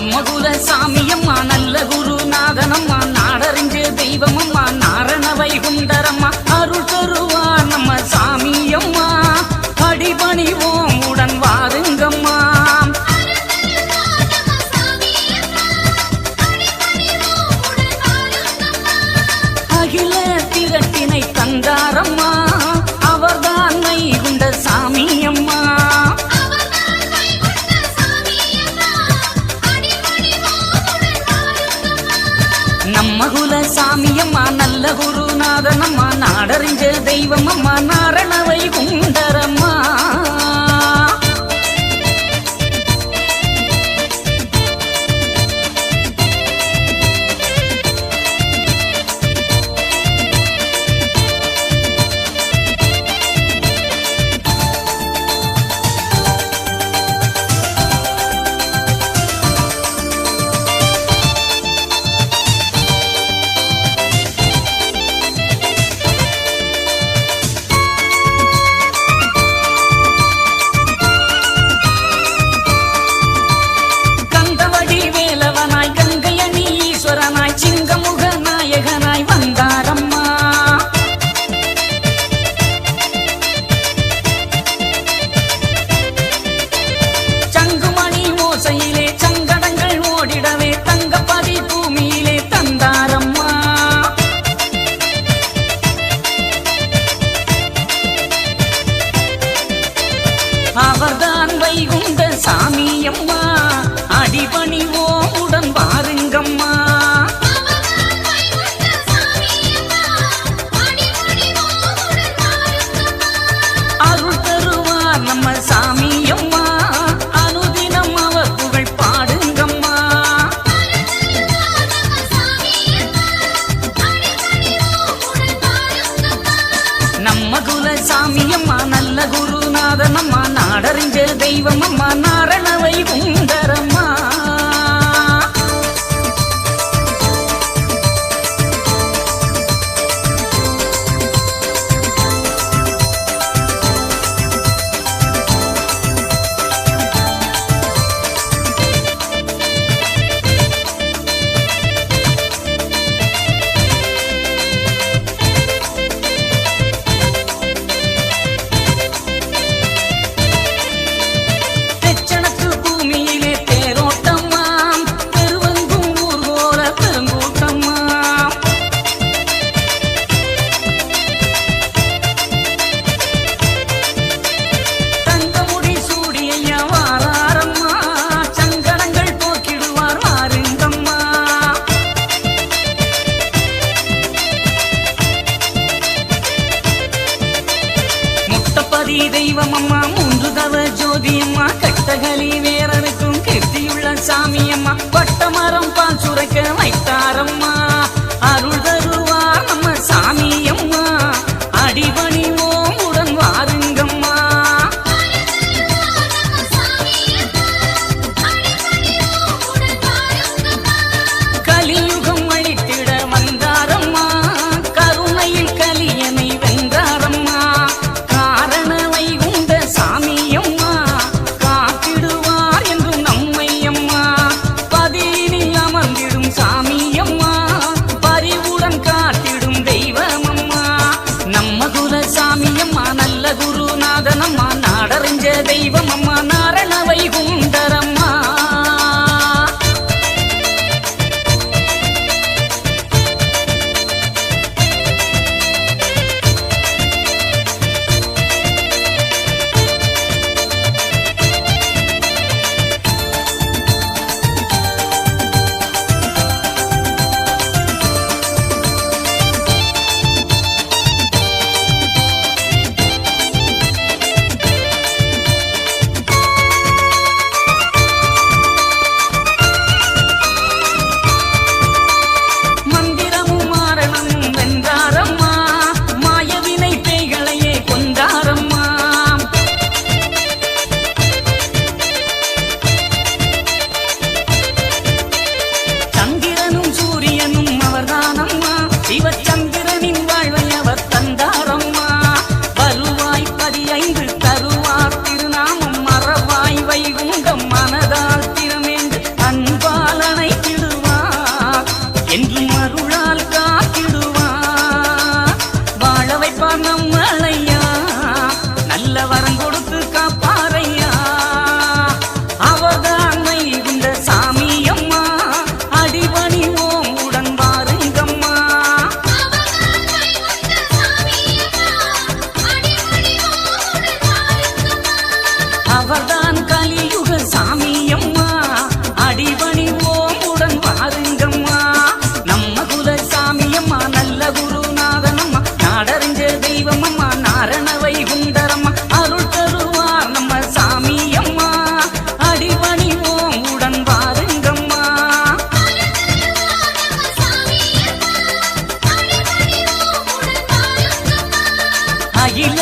நம்ம குல சாமியம்மா நல்ல குருநாதனம்மா நாடறிஞ்ச தெய்வமம்மா நாரண வைகுண்டரம்மா அருள் தருவார் நம்ம சாமியம்மா அடிபணிவோம் உடன் வாருங்கம்மா அகில திரட்டினை தந்தாரம்மா அவர்தான் வைகுண்ட சாமியம்மா நம்ம குல சாமியம்மா நல்ல குருநாதனம்மா நாடறிஞ்ச தெய்வமம்மா நாரண வைகுண்டரம்மா அவர்தான் வைகுண்ட சாமியம்மா அடிபணிவோம் உடன் வாருங்கம்மா அருள் தருவார் நம்ம சாமியம்மா அனுதினம் அவர் புகழ் பாடுங்கம்மா நம்ம குல சாமியம்மா நல்ல குருநாதனம்மா நாடறிஞ்ச தெய்வமம்மா நாரண வைகுண்டரம்மா தெய்வமம்மா மூன்று தவ ஜோதியம்மா கட்டகலி வேறனுக்கும் கீர்த்தியுள்ள சாமியம்மா பட்டமரம் பால் சுரைக்க வைத்தாரம்மா அருள் தருவார் நம்ம சாமியம்மா அடிபணிவோம் உடன் வாருங்கம்மா கலியுகம் அழித்திட வந்தாரம்மா கருணையில் கலியனை வென்றாரம்மா சாமியம்மா காத்திடுவார் என்று நம்மையம்மா பதினில் அமர்ந்திடும் சாமி சரணவை குண்டரம்மா அருள் தருவார் நம்ம சாமி அம்மா அடிபணிவோம் உடன் வாருங்கம்மா அகில